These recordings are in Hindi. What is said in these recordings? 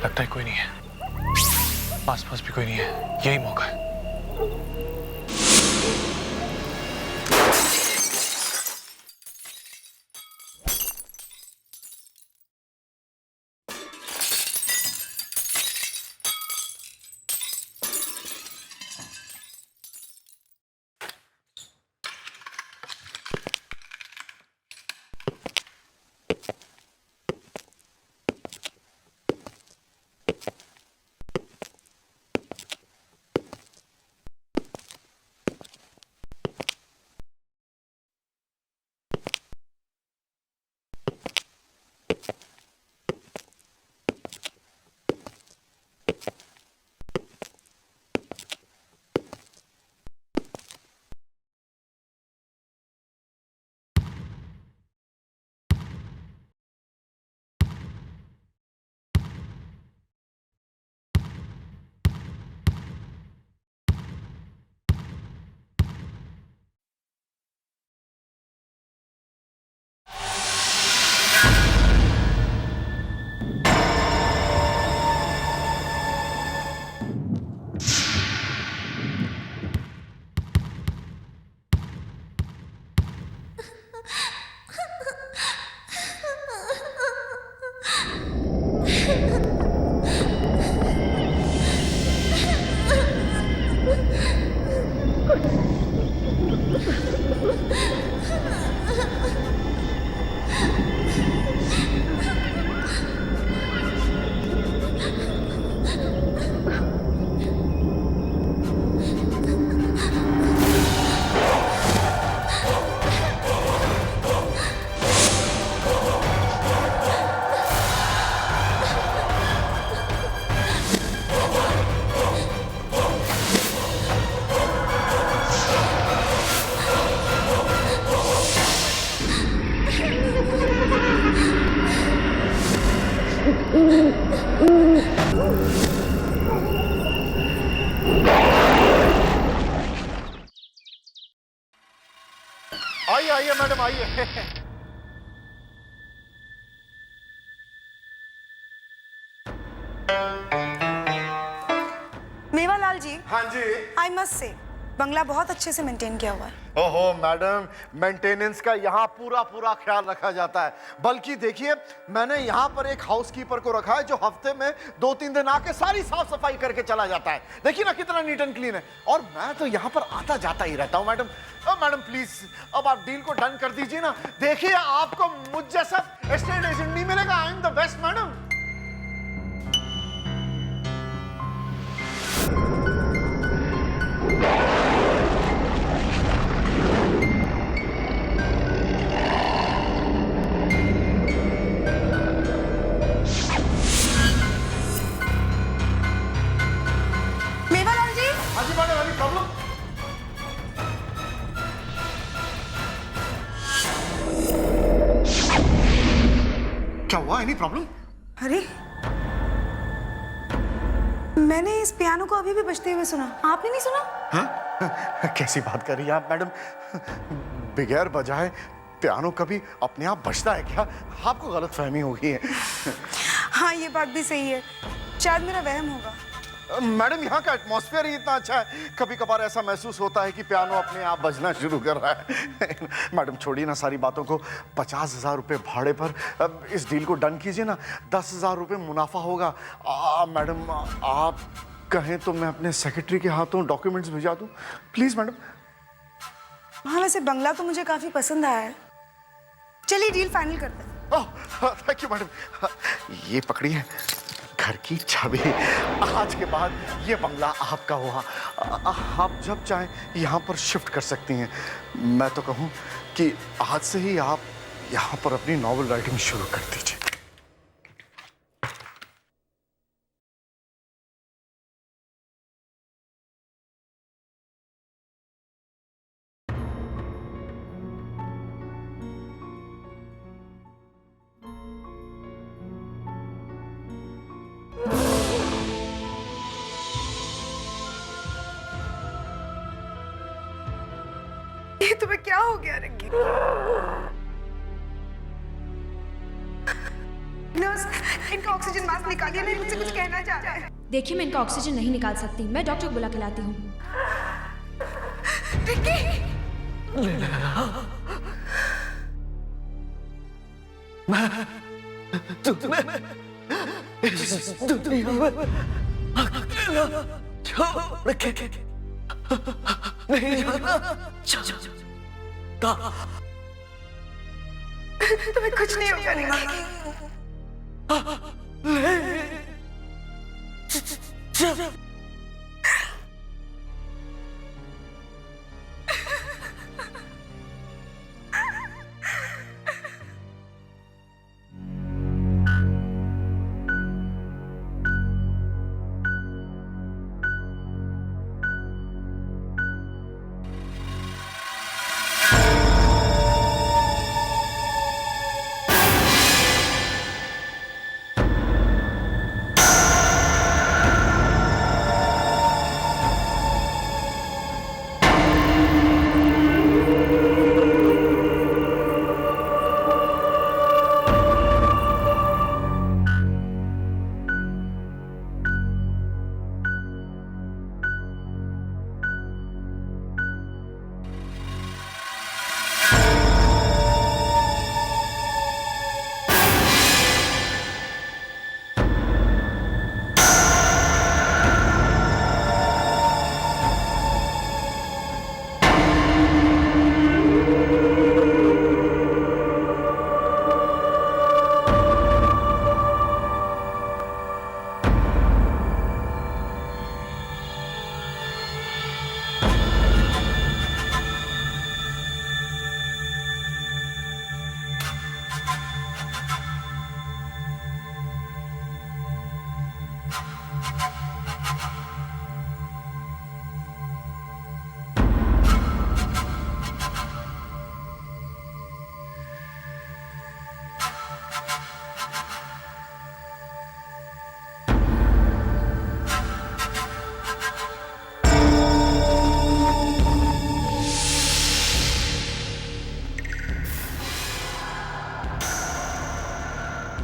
लगता है कोई नहीं है, पास पास भी कोई नहीं है, यही मौका है। आइए आइए मैडम आइए। मेवालाल जी, हाँ जी। आई मस्ट से बंगला बहुत अच्छे से मेंटेन किया हुआ है। ओहो मैडम, मेंटेनेंस का यहाँ पूरा पूरा ख्याल रखा जाता है। बल्कि देखिए, मैंने यहाँ पर एक हाउसकीपर को रखा है जो हफ्ते में 2-3 दिन आके सारी साफ सफाई करके चला जाता है। देखिए ना कितना नीट एंड क्लीन है। और मैं तो यहाँ पर आता जाता ही रहता हूँ मैडम। मैडम प्लीज अब आप डील को डन कर दीजिए ना। देखिए आपको मुझ जैसा एस्टेट एजेंट नहीं मिलेगा। I am the best madam. Mewalal ji, हाँ जी मैडम, एनी प्रॉब्लम? क्या हुआ? Any problem? अरे मैंने इस पियानो को अभी भी बजते हुए सुना, आपने नहीं सुना? हाँ? कैसी बात कर रही हैं आप मैडम? बगैर बजाए पियानो कभी अपने आप बजता है क्या? आपको गलतफहमी हो गई है। हाँ ये बात भी सही है, शायद मेरा वहम होगा। मैडम यहाँ का एटमॉस्फेयर ही इतना अच्छा है, कभी कभार ऐसा महसूस होता है कि पियानो अपने आप बजना शुरू कर रहा है। मैडम छोड़िए ना सारी बातों को, 50,000 रुपये भाड़े पर अब इस डील को डन कीजिए ना। 10,000 रुपये मुनाफा होगा। मैडम आप कहें तो मैं अपने सेक्रेटरी के हाथों डॉक्यूमेंट्स भिजा दूं, प्लीज मैडम। हाँ वैसे बंगला तो मुझे काफी पसंद आया है, चलिए डील फाइनल करते हैं। Thank you madam. ये पकड़िए घर की चाबी। आज के बाद ये बंगला आपका हुआ। आप जब चाहें यहाँ पर शिफ्ट कर सकती हैं। मैं तो कहूँ कि आज से ही आप यहाँ पर अपनी नॉवेल राइटिंग शुरू कर दीजिए। ये तुम्हें क्या हो गया रंगी? नर्स, इनका ऑक्सीजन मास्क निकालिए, नहीं मुझसे कुछ कहना चाह रहा है। देखिए, मैं इनका ऑक्सीजन नहीं निकाल सकती, मैं डॉक्टर को बुला के लाती हूँ। विक्की, तुम्हें इस दुनिया में अकेला छोड़ के नहीं जाना चाहता। तुम्हें कुछ नहीं होगा नीमा।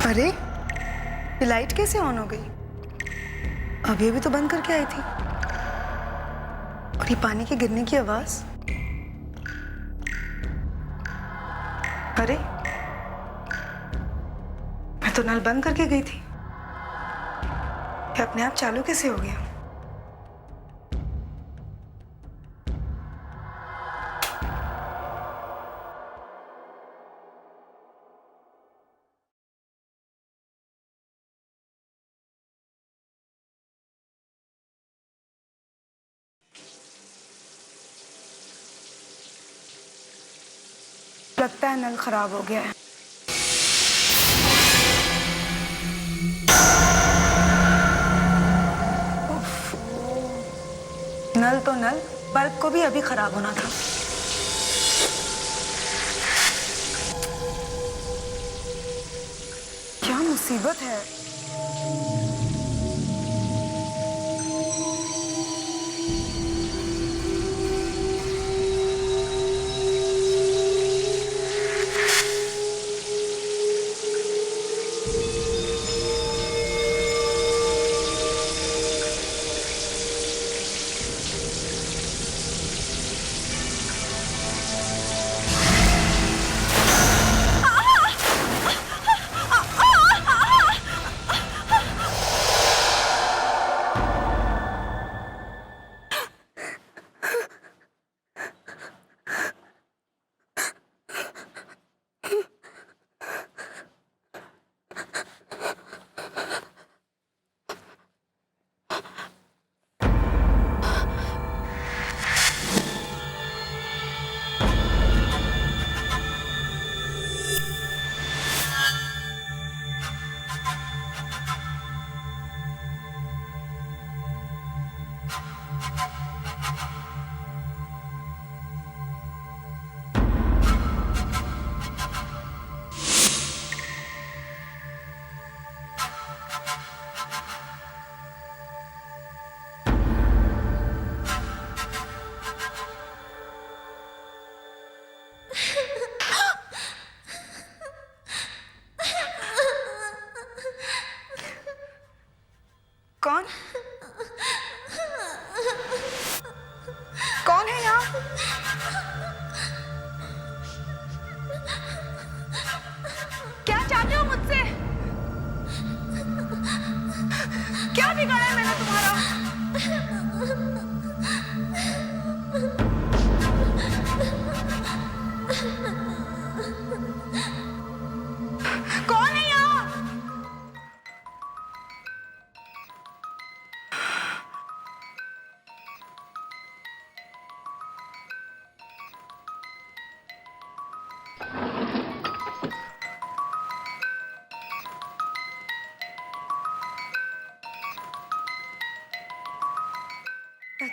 अरे, ये लाइट कैसे ऑन हो गई? अभी अभी तो बंद करके आई थी। और ये पानी के गिरने की आवाज। अरे, मैं तो नल बंद करके गई थी। ये अपने आप चालू कैसे हो गया? लगता है नल खराब हो गया है। नल तो नल, बल्ब को भी अभी खराब होना था। क्या मुसीबत है।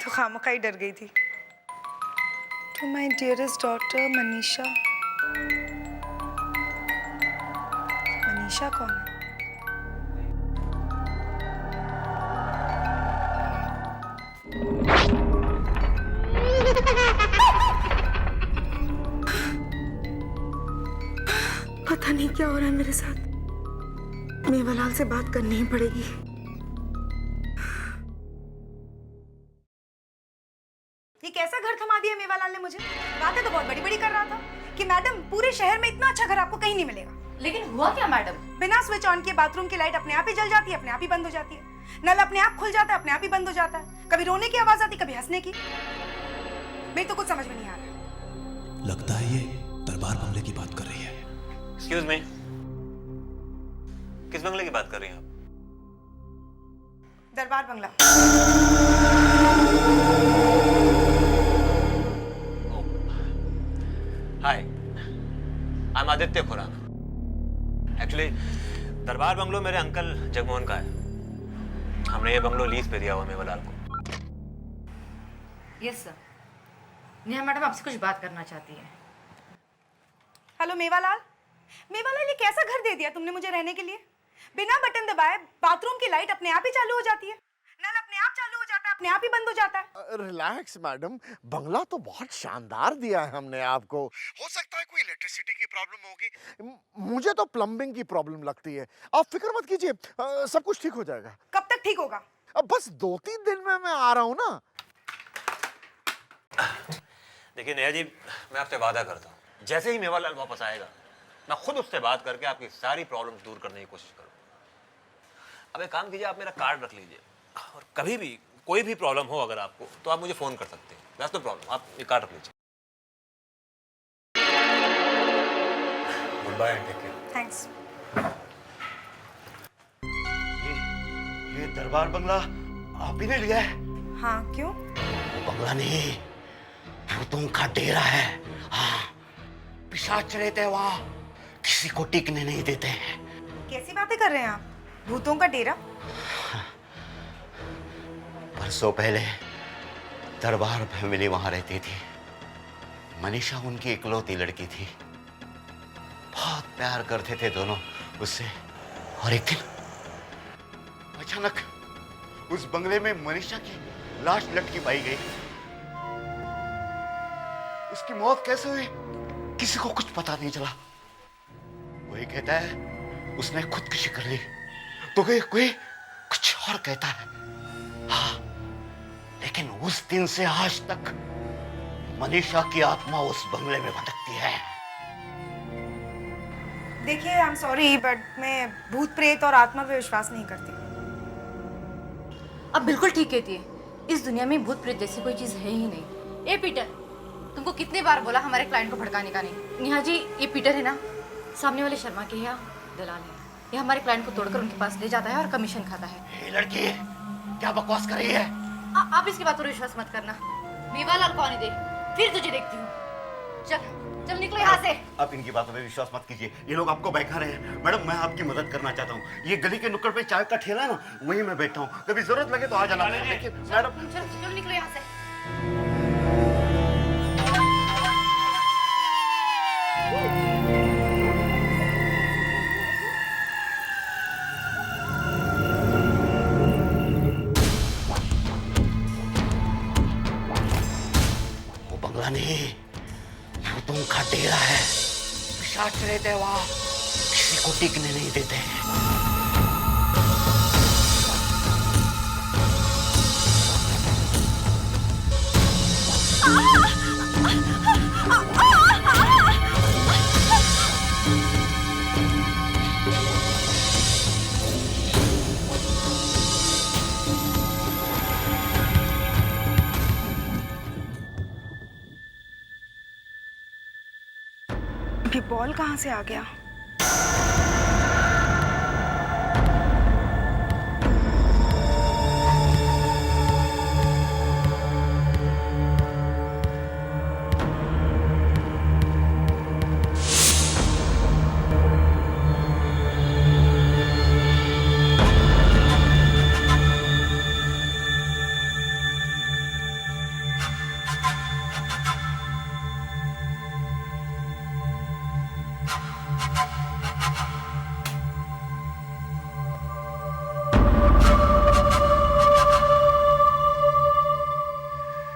तो खामखा ही डर गई थी। To my dearest daughter Manisha. Manisha कौन है? पता नहीं क्या हो रहा है मेरे साथ। मेवालाल से बात करनी ही पड़ेगी। ये कैसा घर थमा दिया मेवालाल ने मुझे। बातें तो बहुत बड़ी बड़ी कर रहा था कि मैडम पूरे शहर में इतना अच्छा घर आपको कहीं नहीं मिलेगा। लेकिन हुआ क्या मैडम? बिना स्विच ऑन किए बाथरूम की लाइट अपने आप ही जल जाती है, अपने आप ही बंद हो जाती है। नल अपने आप खुल जाता है, अपने आप ही बंद हो जाता है। कभी रोने की आवाज आती, कभी हंसने की। मेरी तो कुछ समझ में नहीं आ रहा। लगता है ये दरबार बंगले की बात कर रही है। एक्सक्यूज मी, किस बंगले की बात कर रही हैं आप? दरबार बंगला। Hi, I am Aditya Khurana. Actually Darbar bungalow मेरे अंकल जगमोहन का है। हमने ये बंगलो लीज पे दिया हुआ मेवालाल को। Yes sir. नेहा मैडम आपसे कुछ बात करना चाहती है। हेलो मेवालाल। मेवालाल, ये कैसा घर दे दिया तुमने मुझे रहने के लिए? बिना बटन दबाए बाथरूम की लाइट अपने आप ही चालू हो जाती है, नल अपने आप चालू हो जाता है, अपने आप ही बंद हो जाता है। रिलैक्स मैडम, बंगला तो बहुत शानदार दिया है हमने आपको। हो सकता है कोई इलेक्ट्रिसिटी की प्रॉब्लम होगी, मुझे तो प्लम्बिंग की प्रॉब्लम लगती है। आप फिक्र मत कीजिए, सब कुछ ठीक हो जाएगा। कब तक ठीक होगा? अब बस 2-3 दिन में मैं आ रहा हूँ ना। देखिए नेहा जी, मैं आपसे वादा करता हूँ, जैसे ही मेवालाल वापस आएगा मैं खुद उससे बात करके आपकी सारी प्रॉब्लम्स दूर करने की कोशिश करूँगा। अब एक काम कीजिए, आप मेरा कार्ड रख लीजिए और कभी भी कोई भी प्रॉब्लम हो अगर आपको तो आप मुझे फ़ोन कर सकते हैं। दैट्स नो प्रॉब्लम, आप ये कार्ड रख लीजिए। Good bye and take care. Thanks. ये दरबार बंगला आप ही ने लिया है? हाँ, क्यों? वो बंगला नहीं, भूतों का डेरा है। हाँ, पिशाच रहते हैं वहाँ, किसी को टिकने नहीं देते हैं। कैसी बातें कर रहे हैं आप? भूतों का डेरा? बरसों पहले दरबार फैमिली वहाँ रहती थी। मनीषा उनकी इकलौती लड़की थी। बहुत प्यार करते थे दोनों उससे। और एक दिन अचानक उस बंगले में मनीषा की लाश लटकी पाई गई। उसकी मौत कैसे हुई किसी को कुछ पता नहीं चला। कोई कहता है उसने खुदकुशी कर ली, तो कोई कुछ और कहता है। हाँ, लेकिन उस दिन से आज तक मनीषा की आत्मा उस बंगले में भटकती है। देखिए, आई एम सॉरी बट मैं भूत प्रेत और आत्मा पे विश्वास नहीं करती। अब बिल्कुल ठीक कहती है। इस दुनिया में भूत प्रेत जैसी कोई चीज है ही नहीं। ए पीटर, तुमको कितनी बार बोला हमारे क्लाइंट को भड़काने का नहीं। नेहा जी, ये पीटर है ना, सामने वाले शर्मा के यहाँ दलाल है। ये हमारे क्लाइंट को तोड़कर उनके पास ले जाता है और कमीशन खाता है। ये लड़की क्या बकवास कर रही है? आप इसकी बात पर विश्वास मत करना। मेवालाल को आने दे, फिर तुझे देखती हूँ। चल चल निकलो यहाँ से। आप इनकी बातों पे विश्वास मत कीजिए, ये लोग आपको बहका रहे हैं। मैडम, मैं आपकी मदद करना चाहता हूँ। ये गली के नुक्कड़ पे चाय का ठेला है ना, वहीं मैं बैठा हूँ। कभी जरूरत लगे तो आ जाना। लेकिन मैडम, चल चल निकलो यहाँ से। वो बंगला नहीं, भूतों का डेरा है। पिशाच रहते हैं वहाँ, किसी को टिकने नहीं देते हैं। ये बॉल कहाँ से आ गया?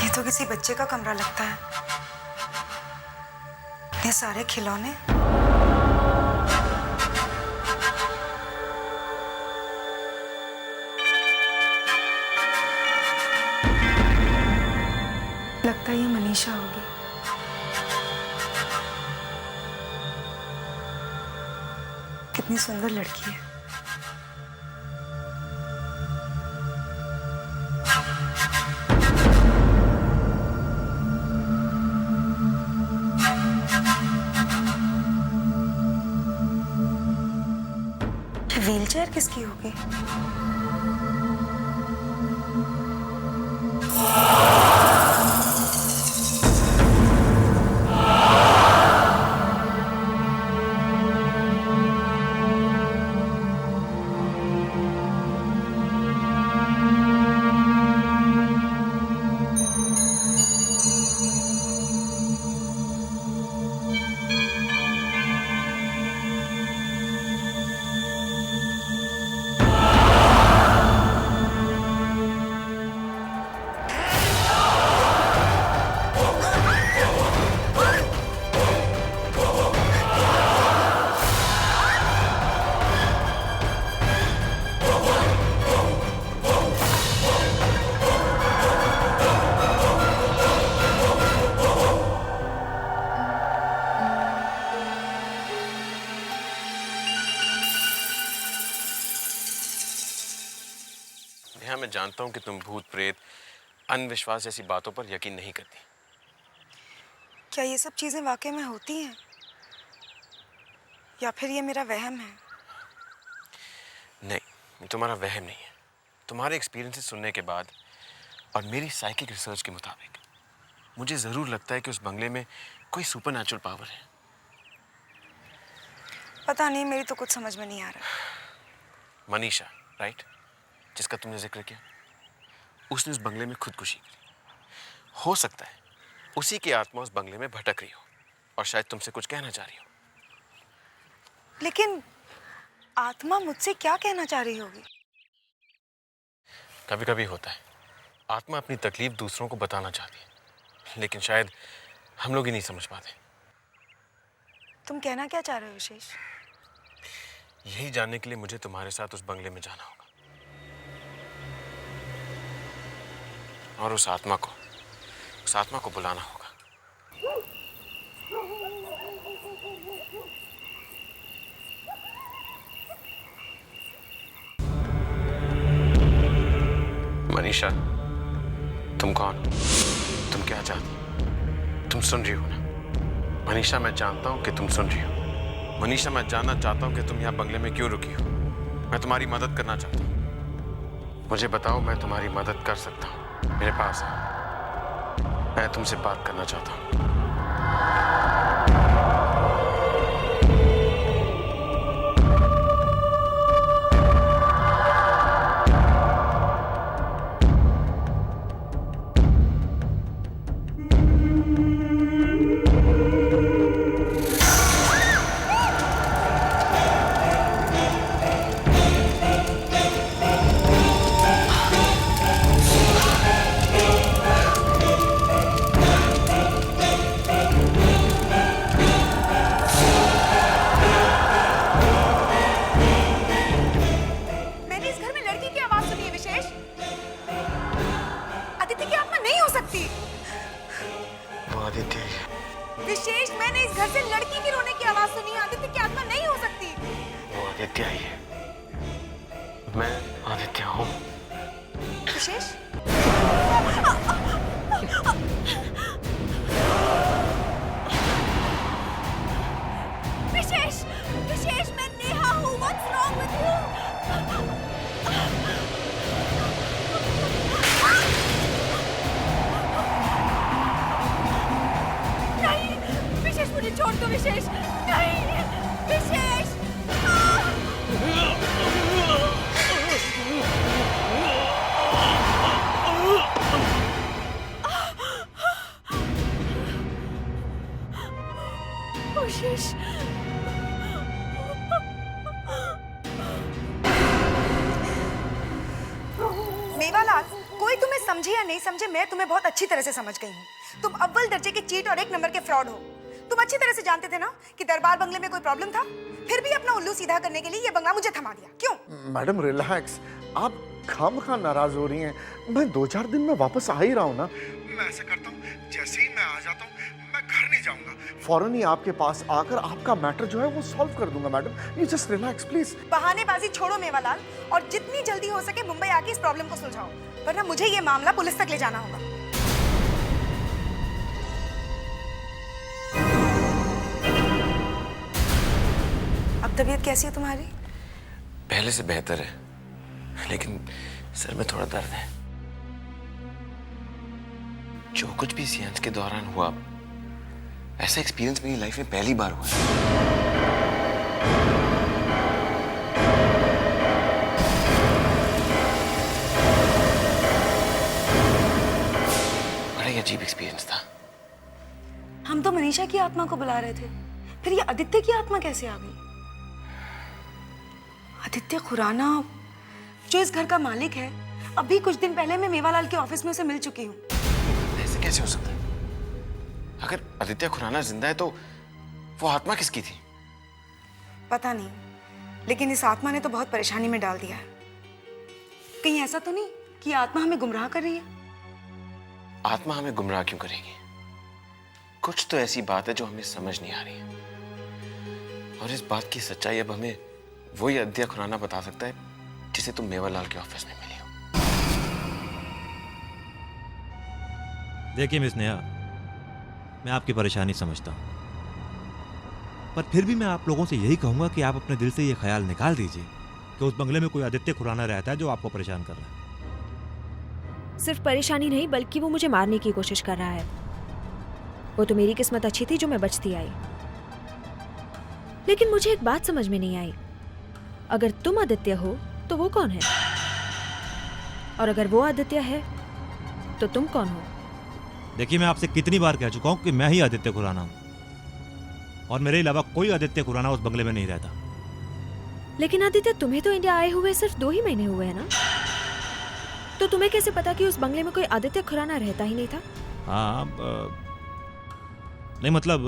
ये तो किसी बच्चे का कमरा लगता है। इतने सारे खिलौने। लगता है ये मनीषा होगी। कितनी सुंदर लड़की है। व्हीलचेयर किसकी होगी? नेहा, मैं जानता हूं कि तुम भूत प्रेत अंधविश्वास जैसी बातों पर यकीन नहीं करती। क्या ये सब चीजें वाकई में होती हैं या फिर ये मेरा वहम है? नहीं, तुम्हारा वहम नहीं है। तुम्हारे एक्सपीरियंसेस सुनने के बाद और मेरी साइकिक रिसर्च के मुताबिक मुझे ज़रूर लगता है कि उस बंगले में कोई सुपरनैचुरल पावर है। पता नहीं, मेरी तो कुछ समझ में नहीं आ रहा। मनीषा, राइट, जिसका तुमने जिक्र किया, उसने उस बंगले में खुदकुशी की। हो सकता है उसी की आत्मा उस बंगले में भटक रही हो और शायद तुमसे कुछ कहना चाह रही हो। लेकिन आत्मा मुझसे क्या कहना चाह रही होगी? कभी कभी होता है, आत्मा अपनी तकलीफ दूसरों को बताना चाहती है, लेकिन शायद हम लोग ही नहीं समझ पाते। तुम कहना क्या चाह रहे हो विशेष? यही जानने के लिए मुझे तुम्हारे साथ उस बंगले में जाना होगा और उस आत्मा को बुलाना होगा। मनीषा, तुम कौन? तुम क्या चाहती? तुम सुन रही हो ना? मनीषा, मैं जानता हूं कि तुम सुन रही हो। मनीषा, मैं जानना चाहता हूं कि तुम यहाँ बंगले में क्यों रुकी हो। मैं तुम्हारी मदद करना चाहता हूं। मुझे बताओ, मैं तुम्हारी मदद कर सकता हूं। मेरे पास है, मैं तुमसे बात करना चाहता हूं। विशेष, मैंने इस घर से लड़की की रोने की आवाज सुनी। आदित्य की आत्मा नहीं हो सकती। वो आदित्य ही है। मैं आदित्य हूँ। विशेष, विशेष, विशेष, मैं नेहा हूँ। What's wrong with you? मुझे छोड़ दो विशेष। नहीं विशेष। विशेष, समझे या नहीं समझे, मैं तुम्हें बहुत अच्छी तरह से समझ गई हूँ। तुम अव्वल दर्जे के चीट और एक नंबर के फ्रॉड हो। तुम अच्छी तरह से जानते थे ना कि दरबार बंगले में कोई प्रॉब्लम था, फिर भी अपना उल्लू सीधा करने के लिए ये बंगला मुझे थमा दिया। क्यों? मैडम रिलैक्स, आप खामखा नाराज हो रही हैं। मैं 2-4 दिन में वापस आ ही रहा हूँ ना। मैं ऐसा करता हूँ, जैसे ही मैं आ जाता हूँ मैं घर नहीं जाऊंगा, फौरन ही आपके पास आकर आपका मैटर जो है वो सॉल्व कर दूंगा। Madam you just relax please. बहानेबाजी छोड़ो मेवालाल, और जितनी जल्दी हो सके मुंबई आके इस प्रॉब्लम को सुलझाओ, वरना मुझे ये मामला पुलिस तक ले जाना होगा। अब तबीयत कैसी है तुम्हारी? पहले से बेहतर है, लेकिन सर में थोड़ा दर्द है। जो कुछ भी सीएंस के दौरान हुआ, ऐसा एक्सपीरियंस मेरी लाइफ में पहली बार हुआ है। बड़ा ही अजीब एक्सपीरियंस था। हम तो मनीषा की आत्मा को बुला रहे थे, फिर ये आदित्य की आत्मा कैसे आ गई? आदित्य खुराना जो इस घर का मालिक है, अभी कुछ दिन पहले मैं मेवालाल के ऑफिस में उसे मिल चुकी हूँ। ऐसे कैसे हो सकता है? अगर आदित्य खुराना जिंदा है तो वो आत्मा किसकी थी? पता नहीं, लेकिन इस आत्मा ने तो बहुत परेशानी में डाल दिया है। कहीं ऐसा तो नहीं कि ये आत्मा हमें गुमराह कर रही है? आत्मा हमें गुमराह क्यों करेगी? कुछ तो ऐसी बात है जो हमें समझ नहीं आ रही है, और इस बात की सच्चाई अब हमें वही आदित्य खुराना बता सकता है जिसे तुम मेवालाल के ऑफिस में मिली हो। देखिए मिस नेहा, मैं आपकी परेशानी समझता हूँ, पर फिर भी मैं आप लोगों से यही कहूंगा कि आप अपने दिल से ये ख्याल निकाल दीजिए कि उस बंगले में कोई आदित्य खुराना रहता है जो आपको परेशान कर रहा है। सिर्फ परेशानी नहीं, बल्कि वो मुझे मारने की कोशिश कर रहा है। वो तो मेरी किस्मत अच्छी थी जो मैं बचती आई, लेकिन मुझे एक बात समझ में नहीं आई। अगर तुम आदित्य हो तो वो कौन है? और अगर वो आदित्य है तो तुम कौन हो? देखिए, मैं आपसे कितनी बार कह चुका हूँ कि मैं ही आदित्य खुराना हूँ, और मेरे अलावा कोई आदित्य खुराना उस बंगले में नहीं रहता। लेकिन आदित्य, तुम्हें तो इंडिया आए हुए सिर्फ 2 ही महीने हुए हैं ना, तो तुम्हें कैसे पता कि उस बंगले में कोई आदित्य खुराना रहता ही नहीं था? हाँ, नहीं मतलब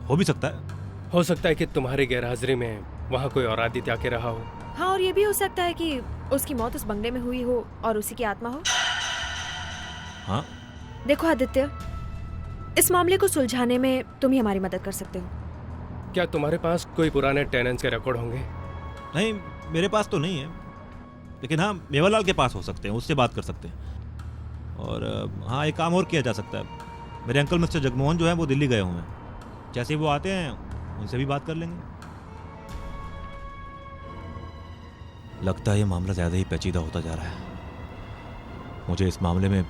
हो भी सकता है। हो सकता है कि तुम्हारी गैरहाजिरी में वहाँ कोई और आदित्य आके रहा हो। हाँ, और ये भी हो सकता है कि उसकी मौत उस बंगले में हुई हो और उसी की आत्मा हो। हाँ, देखो आदित्य, इस मामले को सुलझाने में तुम ही हमारी मदद कर सकते हो। क्या तुम्हारे पास कोई पुराने टेनेंट्स के रिकॉर्ड होंगे? नहीं, मेरे पास तो नहीं है, लेकिन हाँ मेवालाल के पास हो सकते हैं, उससे बात कर सकते हैं। और हाँ, एक काम और किया जा सकता है। मेरे अंकल मिस्टर जगमोहन जो है वो दिल्ली गए हुए हैं, जैसे ही वो आते हैं उनसे भी बात कर लेंगे। लगता है ये मामला ज़्यादा ही पेचीदा होता जा रहा है। मुझे इस मामले में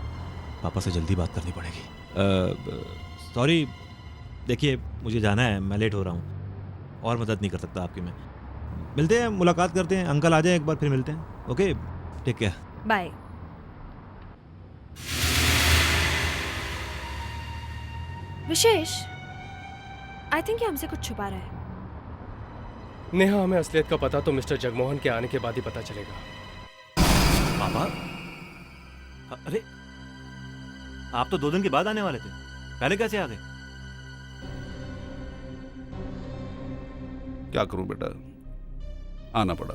पापा से जल्दी बात करनी पड़ेगी। सॉरी, देखिए मुझे जाना है, मैं लेट हो रहा हूँ, और मदद नहीं कर सकता आपकी मैं। मिलते हैं, मुलाकात करते हैं, अंकल आ जाए एक बार, फिर मिलते हैं। Okay, take care, bye. Vishesh, I think ये हमसे कुछ छुपा रहा है। नेहा, हमें असलियत का पता तो मिस्टर जगमोहन के आने के बाद ही पता चलेगा। पापा, अरे आप तो 2 दिन के बाद आने वाले थे, पहले कैसे आ गए? क्या करूं बेटा, आना पड़ा।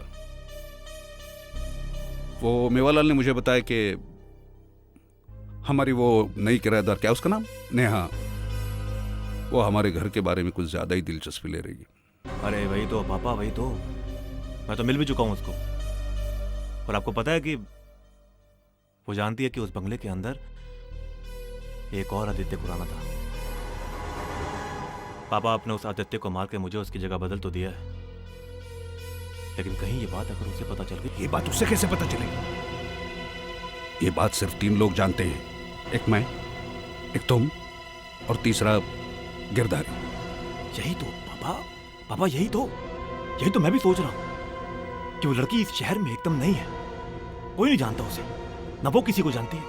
वो मेवालाल ने मुझे बताया कि हमारी वो नई किराएदार, क्या उसका नाम, नेहा, वो हमारे घर के बारे में कुछ ज्यादा ही दिलचस्पी ले रही है। अरे वही तो पापा, वही तो, मैं तो मिल भी चुका हूं उसको। और आपको पता है कि वो जानती है कि उस बंगले के अंदर एक और आदित्य खुराना था। पापा, आपने उस आदित्य को मार के मुझे उसकी जगह बदल तो दिया है, लेकिन कहीं ये बात अगर उसे पता चल गई। ये बात उससे कैसे पता चलेगी? ये बात सिर्फ 3 लोग जानते हैं, एक मैं, एक तुम, और तीसरा गिरधारी। यही तो पापा, यही तो मैं भी सोच रहा हूं कि वो लड़की इस शहर में एकदम नई है, कोई नहीं जानता उसे, ना वो किसी को जानती है,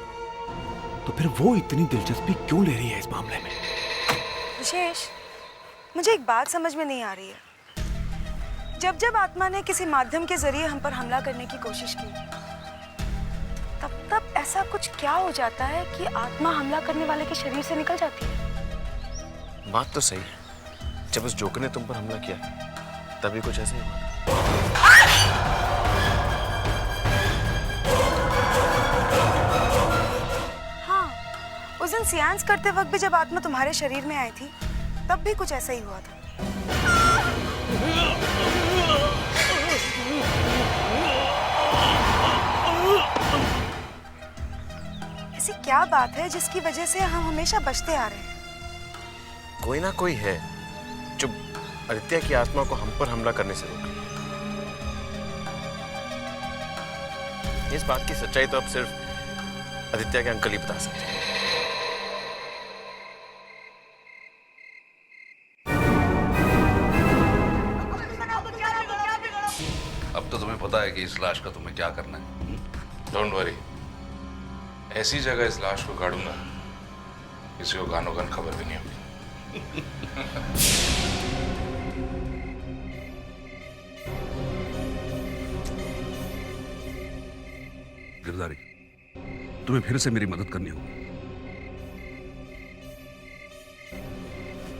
तो फिर वो इतनी दिलचस्पी क्यों ले रही है इस मामले में? विशेष, मुझे एक बात समझ में नहीं आ रही है। जब जब आत्मा ने किसी माध्यम के जरिए हम पर हमला करने की कोशिश की, तब तब ऐसा कुछ क्या हो जाता है कि आत्मा हमला करने वाले के शरीर से निकल जाती है? बात तो सही है, जब उस जोकर ने तुम पर हमला किया तभी कुछ ऐसे ही हुआ। हाँ, उस दिन सियांस करते वक्त भी जब आत्मा तुम्हारे शरीर में आई थी तब भी कुछ ऐसा ही हुआ था। ऐसी क्या बात है जिसकी वजह से हम हमेशा बचते आ रहे हैं? कोई ना कोई है जो आदित्य की आत्मा को हम पर हमला करने से रोके। इस बात की सच्चाई तो अब सिर्फ आदित्य के अंकल ही बता सकते हैं। अब तो तुम्हें पता है कि इस लाश का तुम्हें क्या करना है। डोंट वरी, ऐसी जगह इस लाश को गाड़ूंगा किसी को गानो गन खबर भी नहीं होगी। गिरधारी, तुम्हें फिर से मेरी मदद करनी होगी।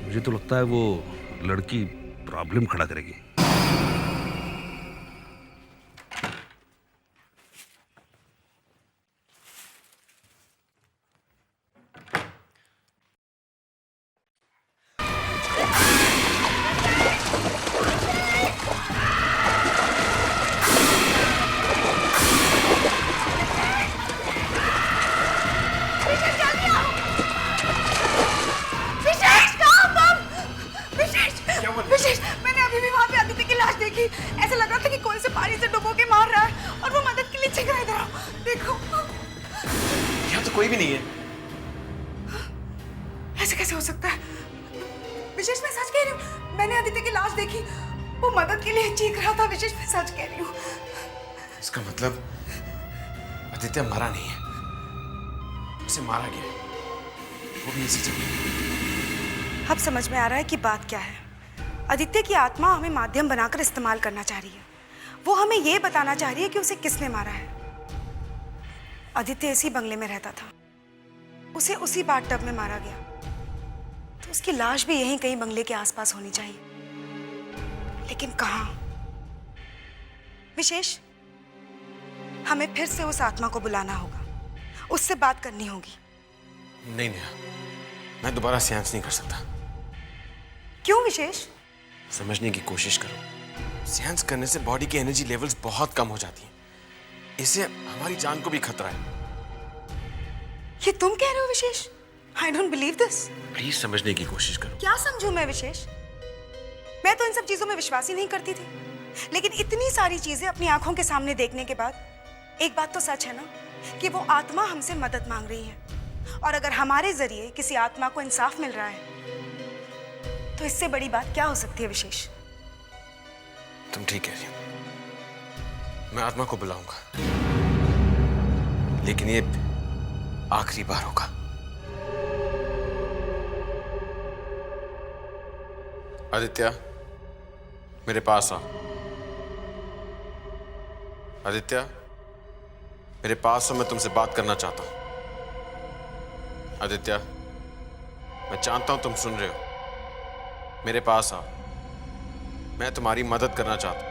मुझे तो लगता है वो लड़की प्रॉब्लम खड़ा करेगी। विशेष, मैंने अभी भी वहाँ पे आदित्य की लाश देखी। ऐसा लग रहा था कि कोई से पानी से डुबो के मार रहा है और वो मदद के लिए चीख रहा है। इधर आओ, देखो। यहाँ तो कोई भी नहीं है। ऐसे कैसे हो सकता है? विशेष, मैं सच कह रही हूँ, मैंने आदित्य की लाश देखी, वो मदद के लिए चीख रहा था। विशेष, मैं सच कह रही हूँ। इसका मतलब आदित्य मरा नहीं है, उसे मारा गया है, वो भी इसी जगह। अब समझ में आ रहा है कि बात क्या है। आदित्य की आत्मा हमें माध्यम बनाकर इस्तेमाल करना चाह रही है। वो हमें ये बताना चाह रही है कि उसे किसने मारा है। आदित्य इसी बंगले में रहता था, उसे उसी बाथटब में मारा गया, तो उसकी लाश भी यहीं कहीं बंगले के आसपास होनी चाहिए। लेकिन कहाँ? विशेष, हमें फिर से उस आत्मा को बुलाना होगा, उससे बात करनी होगी। नहीं नेहा, मैं दोबारा सेंस नहीं कर सकता। क्यों विशेष? समझने की कोशिश करो। सेंस करने से बॉडी की एनर्जी लेवल्स बहुत कम हो जाती हैं। इससे हमारी जान को भी खतरा है। ये तुम कह रहे हो विशेष? I don't believe this. Please समझने की कोशिश करो। क्या समझूं मैं विशेष? मैं तो इन सब चीजों में विश्वास ही नहीं करती थी, लेकिन इतनी सारी चीजें अपनी आंखों के सामने देखने के बाद एक बात तो सच है ना, कि वो आत्मा हमसे मदद मांग रही है। और अगर हमारे जरिए किसी आत्मा को इंसाफ मिल रहा है तो इससे बड़ी बात क्या हो सकती है विशेष? तुम ठीक कह रही हो, मैं आत्मा को बुलाऊंगा, लेकिन ये आखिरी बार होगा। आदित्य, मेरे पास आ। आदित्य, मेरे पास हो, मैं तुमसे बात करना चाहता हूं। आदित्य, मैं जानता हूं तुम सुन रहे हो, मेरे पास आओ, मैं तुम्हारी मदद करना चाहता हूं।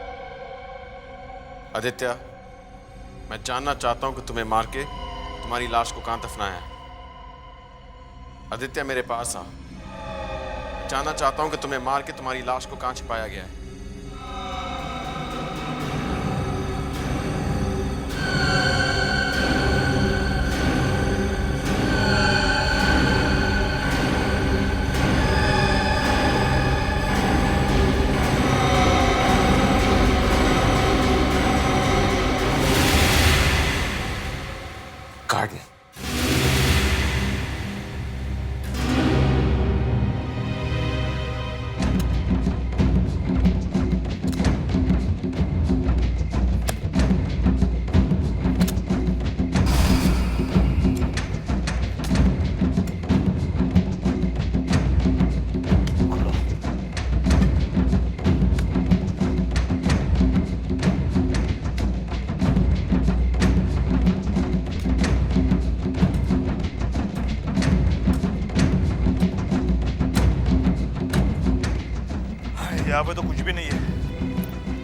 आदित्य, मैं जानना चाहता हूं कि तुम्हें मार के तुम्हारी लाश को कहां दफनाया है। आदित्य, मेरे पास आओ, मैं जानना चाहता हूं कि तुम्हें मार के तुम्हारी लाश को कहां छिपाया गया है। गार्डन। यहाँ पे तो कुछ भी नहीं है।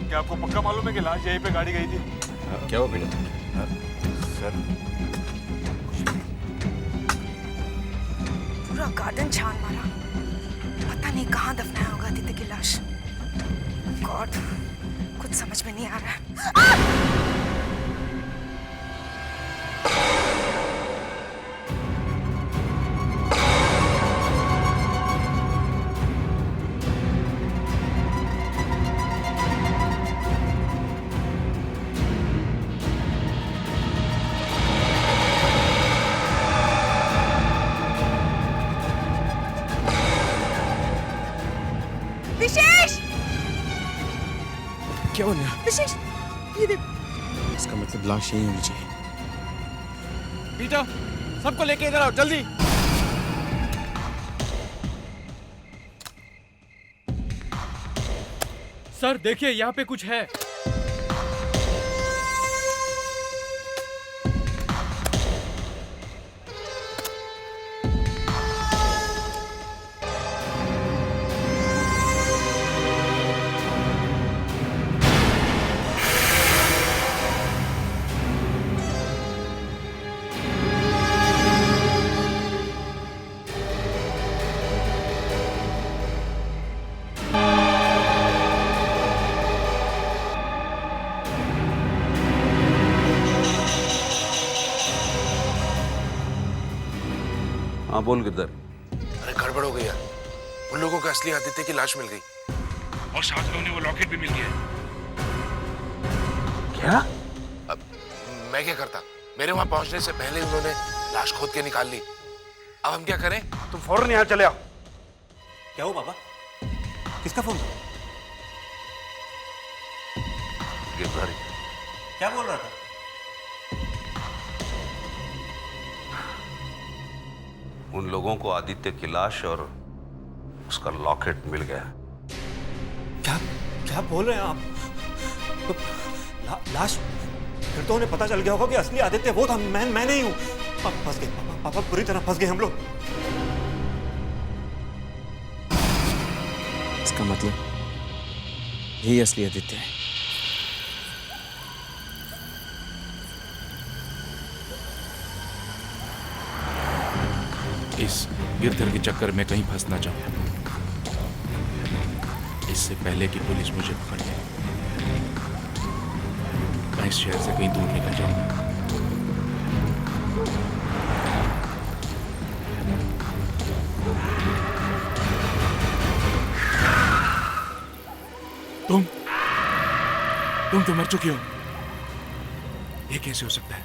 क्या आपको पक्का मालूम है कि लाश यहीं पे गाड़ी गई थी? क्या हुआ बेटा? सर पूरा गार्डन छान मारा, पता नहीं कहाँ दफनाया होगा आदित्य की लाश। गॉड, कुछ समझ में नहीं आ रहा है। विशेष, क्या हो गया? विशेष, ये देख। इसका मतलब लाश यही होनी चाहिए। पीटर, सबको लेके इधर आओ जल्दी। सर देखिए, यहाँ पे कुछ है। हाँ बोल गिरधर। अरे गड़बड़ हो गई यार, उन लोगों को असली आदित्य की लाश मिल गई और साथ में उन्हें वो लॉकेट भी मिल गया। क्या? अब मैं क्या करता, मेरे वहां पहुंचने से पहले उन्होंने लाश खोद के निकाल ली। अब हम क्या करें? तुम फौरन यहाँ चले आओ। क्या हुआ पापा? किसका फोन था? गिरधारी क्या बोल रहा था? उन लोगों को आदित्य की लाश और उसका लॉकेट मिल गया। क्या क्या बोल रहे हैं आप? लाश? फिर तो उन्हें पता चल गया होगा कि असली आदित्य वो था, मैं नहीं हूं। फंस गए पापा, पूरी तरह फंस गए हम लोग। इसका मतलब यही असली आदित्य है। इस गिरधर के चक्कर में कहीं फंस ना जाऊं, इससे पहले कि पुलिस मुझे पकड़ ले, मैं इस शहर से कहीं दूर निकल जाऊंगा। तुम तो मर चुकी हो, ये कैसे हो सकता है?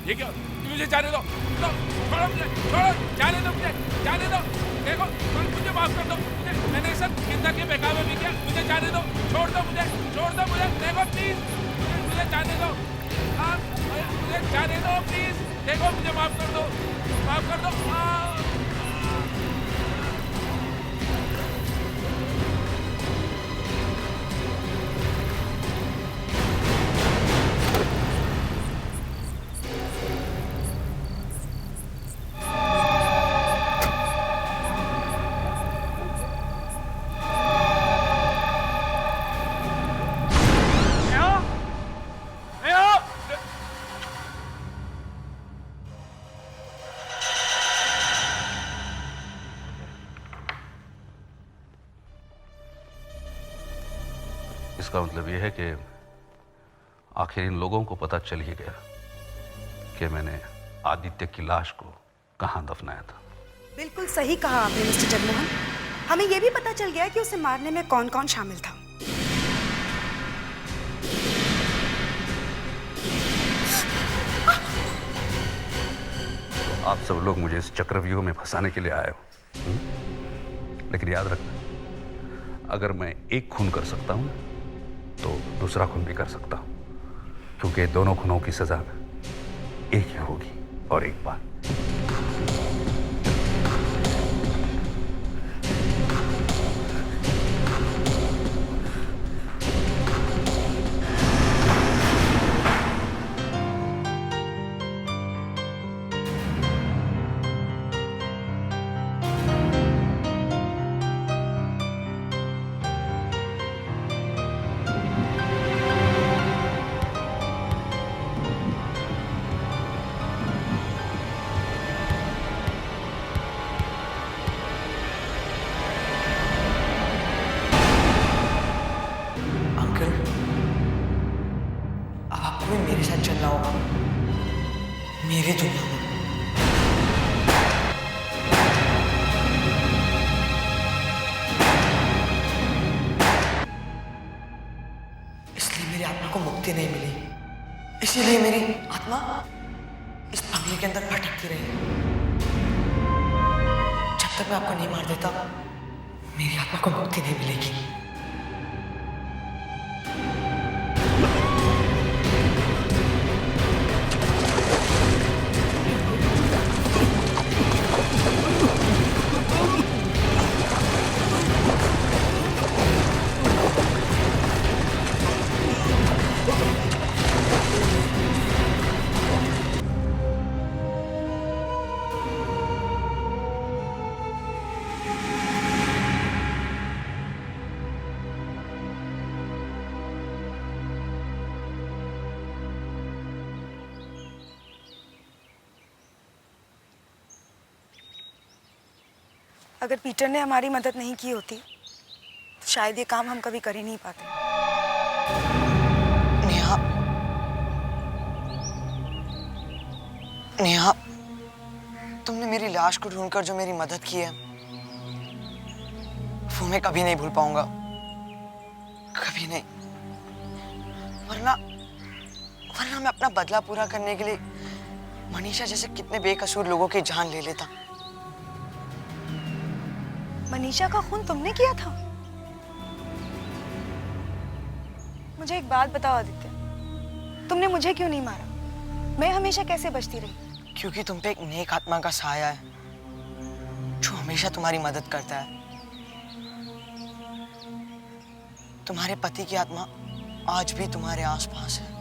ये क्या? मुझे जाने दो, छोड़ो मुझे, छोड़ो, जाने दो मुझे, जाने दो। देखो, मुझे माफ कर दो, मैंने सब जिंदा के बेकाबू भी किया, मुझे जाने दो, छोड़ दो मुझे, देखो प्लीज, मुझे जाने दो, मुझे जाने दो प्लीज, देखो मुझे माफ कर दो, माफ कर दो। इसका मतलब यह है कि आखिर इन लोगों को पता चल ही गया कि मैंने आदित्य की लाश को कहां दफनाया था। बिल्कुल सही कहा आपने मिस्टर जगमोहन। हमें यह भी पता चल गया कि उसे मारने में कौन कौन शामिल था। आप सब लोग मुझे इस चक्रव्यूह में फंसाने के लिए आए हो, लेकिन याद रखना, अगर मैं एक खून कर सकता हूं तो दूसरा खून भी कर सकता हूं, क्योंकि दोनों खूनों की सजा एक ही होगी और एक बार। मेरी दुनिया में। इसलिए मेरी आत्मा को मुक्ति नहीं मिली, इसीलिए मेरी आत्मा इस बंगले के अंदर भटकती रही। जब तक मैं आपको नहीं मार देता मेरी आत्मा को मुक्ति नहीं मिलेगी। अगर पीटर ने हमारी मदद नहीं की होती तो शायद ये काम हम कभी कर ही नहीं पाते। नेहा, नेहा, तुमने मेरी लाश को ढूंढकर जो मेरी मदद की है वो मैं कभी नहीं भूल पाऊंगा, कभी नहीं। वरना मैं अपना बदला पूरा करने के लिए मनीषा जैसे कितने बेकसूर लोगों की जान ले लेता। मनीषा का खून तुमने किया था? मुझे एक बात बताओ आदित्य, तुमने मुझे क्यों नहीं मारा? मैं हमेशा कैसे बचती रही? क्योंकि तुम पे एक नेक आत्मा का साया है जो हमेशा तुम्हारी मदद करता है। तुम्हारे पति की आत्मा आज भी तुम्हारे आसपास है।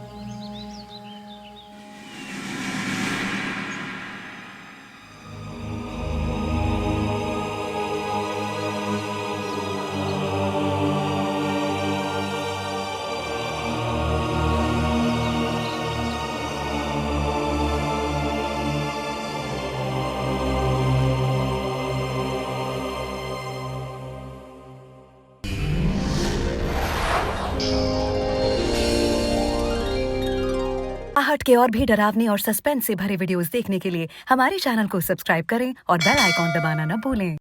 आहट के और भी डरावने और सस्पेंस से भरे वीडियोस देखने के लिए हमारे चैनल को सब्सक्राइब करें और बेल आइकॉन दबाना न भूलें।